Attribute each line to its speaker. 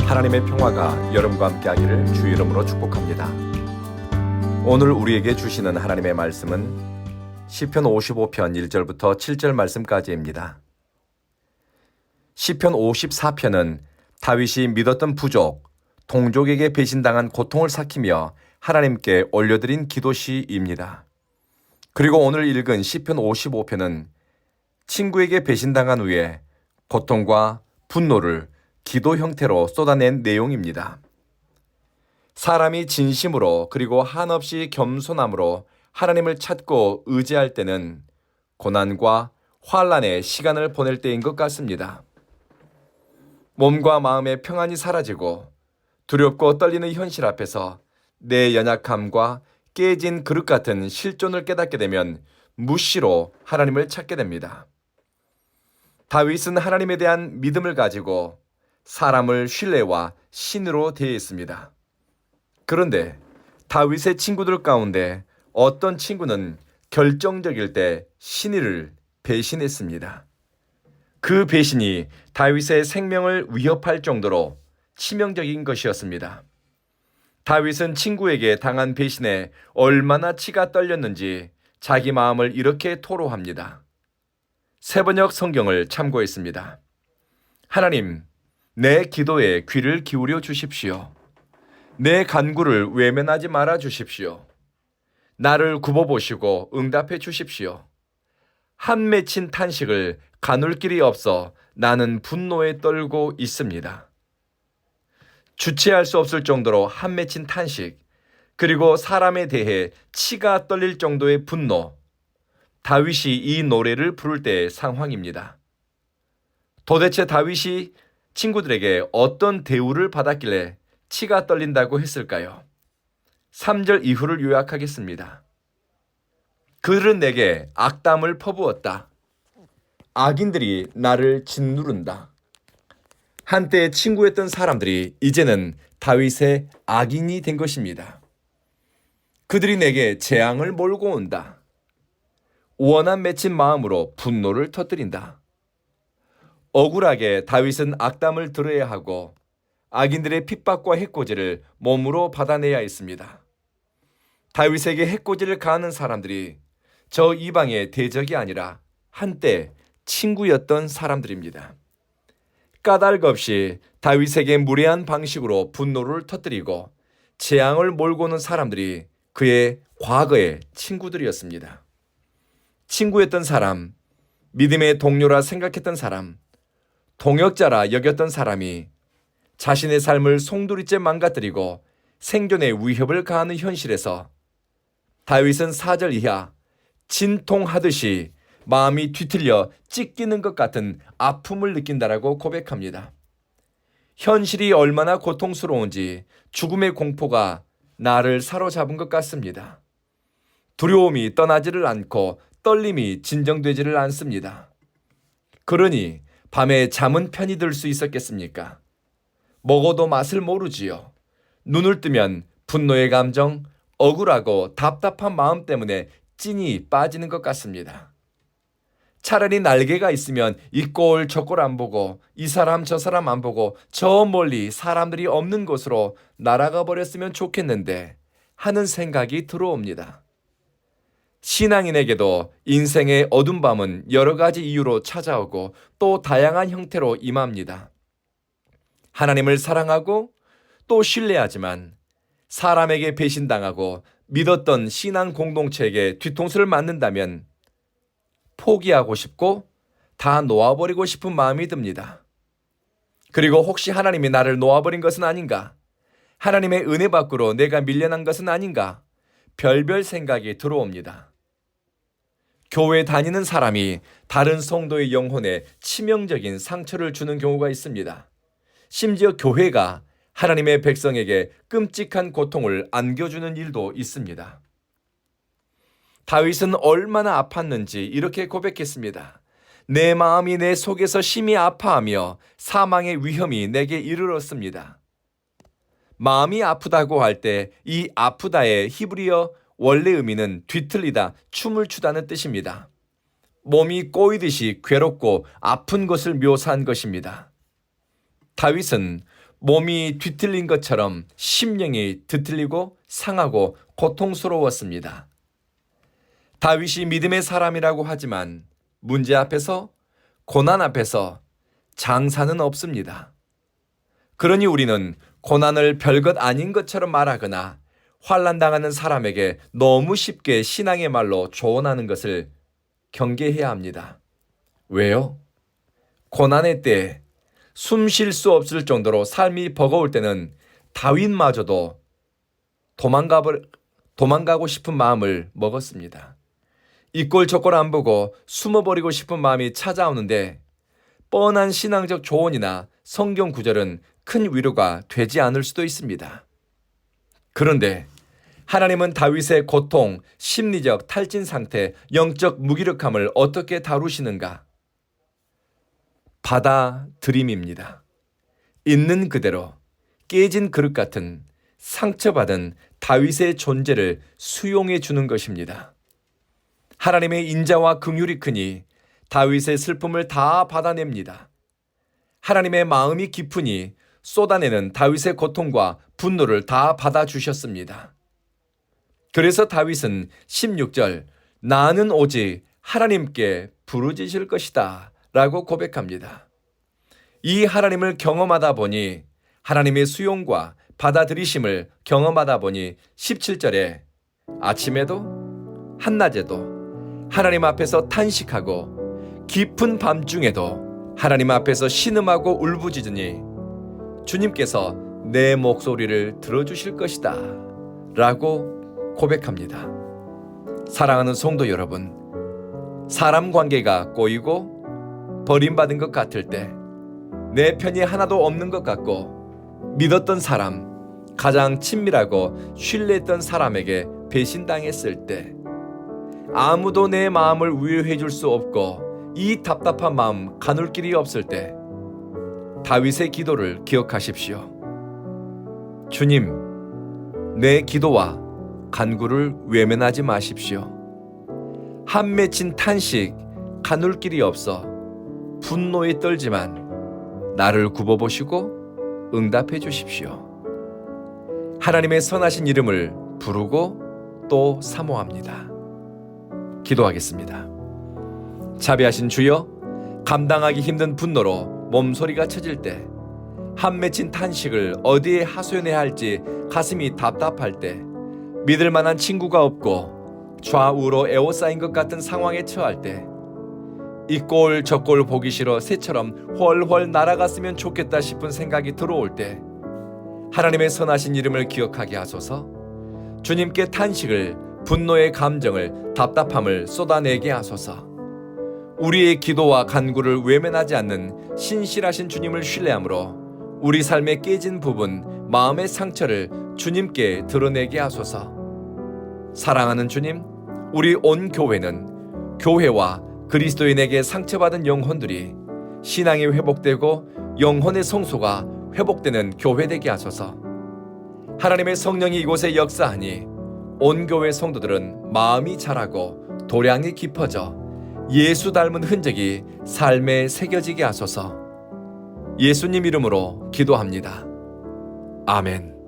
Speaker 1: 하나님의 평화가 여러분과 함께하기를 주 이름으로 축복합니다. 오늘 우리에게 주시는 하나님의 말씀은 시편 55편 1절부터 7절 말씀까지입니다. 시편 54편은 다윗이 믿었던 부족, 동족에게 배신당한 고통을 삭히며 하나님께 올려드린 기도시입니다. 그리고 오늘 읽은 시편 55편은 친구에게 배신당한 후에 고통과 분노를 기도 형태로 쏟아낸 내용입니다. 사람이 진심으로 그리고 한없이 겸손함으로 하나님을 찾고 의지할 때는 고난과 환난의 시간을 보낼 때인 것 같습니다. 몸과 마음의 평안이 사라지고 두렵고 떨리는 현실 앞에서 내 연약함과 깨진 그릇 같은 실존을 깨닫게 되면 무시로 하나님을 찾게 됩니다. 다윗은 하나님에 대한 믿음을 가지고 사람을 신뢰와 신으로 대했습니다. 그런데 다윗의 친구들 가운데 어떤 친구는 결정적일 때 신의를 배신했습니다. 그 배신이 다윗의 생명을 위협할 정도로 치명적인 것이었습니다. 다윗은 친구에게 당한 배신에 얼마나 치가 떨렸는지 자기 마음을 이렇게 토로합니다. 새번역 성경을 참고했습니다. 하나님, 내 기도에 귀를 기울여 주십시오. 내 간구를 외면하지 말아 주십시오. 나를 굽어보시고 응답해 주십시오. 한 맺힌 탄식을 가눌 길이 없어 나는 분노에 떨고 있습니다. 주체할 수 없을 정도로 한 맺힌 탄식, 그리고 사람에 대해 치가 떨릴 정도의 분노, 다윗이 이 노래를 부를 때의 상황입니다. 도대체 다윗이 친구들에게 어떤 대우를 받았길래 치가 떨린다고 했을까요? 3절 이후를 요약하겠습니다. 그들은 내게 악담을 퍼부었다. 악인들이 나를 짓누른다. 한때 친구였던 사람들이 이제는 다윗의 악인이 된 것입니다. 그들이 내게 재앙을 몰고 온다. 원한 맺힌 마음으로 분노를 터뜨린다. 억울하게 다윗은 악담을 들어야 하고 악인들의 핍박과 해코지를 몸으로 받아내야 했습니다. 다윗에게 해코지를 가하는 사람들이 저 이방의 대적이 아니라 한때 친구였던 사람들입니다. 까닭 없이 다윗에게 무례한 방식으로 분노를 터뜨리고 재앙을 몰고 오는 사람들이 그의 과거의 친구들이었습니다. 친구였던 사람, 믿음의 동료라 생각했던 사람, 동역자라 여겼던 사람이 자신의 삶을 송두리째 망가뜨리고 생존에 위협을 가하는 현실에서 다윗은 4절 이하 진통하듯이 마음이 뒤틀려 찢기는 것 같은 아픔을 느낀다라고 고백합니다. 현실이 얼마나 고통스러운지 죽음의 공포가 나를 사로잡은 것 같습니다. 두려움이 떠나지를 않고 떨림이 진정되지를 않습니다. 그러니 밤에 잠은 편히 들 수 있었겠습니까? 먹어도 맛을 모르지요. 눈을 뜨면 분노의 감정, 억울하고 답답한 마음 때문에 찐이 빠지는 것 같습니다. 차라리 날개가 있으면 이 꼴 저 꼴 안 보고 이 사람 저 사람 안 보고 저 멀리 사람들이 없는 곳으로 날아가 버렸으면 좋겠는데 하는 생각이 들어옵니다. 신앙인에게도 인생의 어두운 밤은 여러 가지 이유로 찾아오고 또 다양한 형태로 임합니다. 하나님을 사랑하고 또 신뢰하지만 사람에게 배신당하고 믿었던 신앙 공동체에게 뒤통수를 맞는다면 포기하고 싶고 다 놓아버리고 싶은 마음이 듭니다. 그리고 혹시 하나님이 나를 놓아버린 것은 아닌가? 하나님의 은혜 밖으로 내가 밀려난 것은 아닌가? 별별 생각이 들어옵니다. 교회 다니는 사람이 다른 성도의 영혼에 치명적인 상처를 주는 경우가 있습니다. 심지어 교회가 하나님의 백성에게 끔찍한 고통을 안겨주는 일도 있습니다. 다윗은 얼마나 아팠는지 이렇게 고백했습니다. 내 마음이 내 속에서 심히 아파하며 사망의 위험이 내게 이르렀습니다. 마음이 아프다고 할 때 이 아프다의 히브리어 원래 의미는 뒤틀리다, 춤을 추다는 뜻입니다. 몸이 꼬이듯이 괴롭고 아픈 것을 묘사한 것입니다. 다윗은 몸이 뒤틀린 것처럼 심령이 뒤틀리고 상하고 고통스러웠습니다. 다윗이 믿음의 사람이라고 하지만 문제 앞에서, 고난 앞에서 장사는 없습니다. 그러니 우리는 고난을 별것 아닌 것처럼 말하거나 환난당하는 사람에게 너무 쉽게 신앙의 말로 조언하는 것을 경계해야 합니다. 왜요? 고난의 때에 숨 쉴 수 없을 정도로 삶이 버거울 때는 다윗마저도 도망가고 싶은 마음을 먹었습니다. 이꼴 저꼴 안 보고 숨어버리고 싶은 마음이 찾아오는데 뻔한 신앙적 조언이나 성경 구절은 큰 위로가 되지 않을 수도 있습니다. 그런데 하나님은 다윗의 고통, 심리적 탈진 상태, 영적 무기력함을 어떻게 다루시는가? 받아들임입니다. 있는 그대로 깨진 그릇 같은 상처받은 다윗의 존재를 수용해 주는 것입니다. 하나님의 인자와 긍휼이 크니 다윗의 슬픔을 다 받아냅니다. 하나님의 마음이 깊으니 쏟아내는 다윗의 고통과 분노를 다 받아주셨습니다. 그래서 다윗은 16절 나는 오직 하나님께 부르짖을 것이다 라고 고백합니다. 이 하나님을 경험하다 보니, 하나님의 수용과 받아들이심을 경험하다 보니 17절에 아침에도 한낮에도 하나님 앞에서 탄식하고 깊은 밤중에도 하나님 앞에서 신음하고 울부짖으니 주님께서 내 목소리를 들어주실 것이다 라고 고백합니다. 사랑하는 성도 여러분, 사람 관계가 꼬이고 버림받은 것 같을 때, 내 편이 하나도 없는 것 같고 믿었던 사람, 가장 친밀하고 신뢰했던 사람에게 배신당했을 때, 아무도 내 마음을 위로해 줄 수 없고 이 답답한 마음 가눌 길이 없을 때 다윗의 기도를 기억하십시오. 주님, 내 기도와 간구를 외면하지 마십시오. 한 맺힌 탄식 가눌 길이 없어 분노에 떨지만 나를 굽어보시고 응답해 주십시오. 하나님의 선하신 이름을 부르고 또 사모합니다. 기도하겠습니다. 자비하신 주여, 감당하기 힘든 분노로 몸소리가 쳐질 때, 한 맺힌 탄식을 어디에 하소연해야 할지 가슴이 답답할 때, 믿을 만한 친구가 없고 좌우로 에워싸인 것 같은 상황에 처할 때, 이 꼴 저 꼴 보기 싫어 새처럼 훨훨 날아갔으면 좋겠다 싶은 생각이 들어올 때 하나님의 선하신 이름을 기억하게 하소서. 주님께 탄식을, 분노의 감정을, 답답함을 쏟아내게 하소서. 우리의 기도와 간구를 외면하지 않는 신실하신 주님을 신뢰함으로 우리 삶의 깨진 부분, 마음의 상처를 주님께 드러내게 하소서. 사랑하는 주님, 우리 온 교회는 교회와 그리스도인에게 상처받은 영혼들이 신앙이 회복되고 영혼의 성소가 회복되는 교회 되게 하소서. 하나님의 성령이 이곳에 역사하니 온 교회 성도들은 마음이 자라고 도량이 깊어져 예수 닮은 흔적이 삶에 새겨지게 하소서. 예수님 이름으로 기도합니다. 아멘.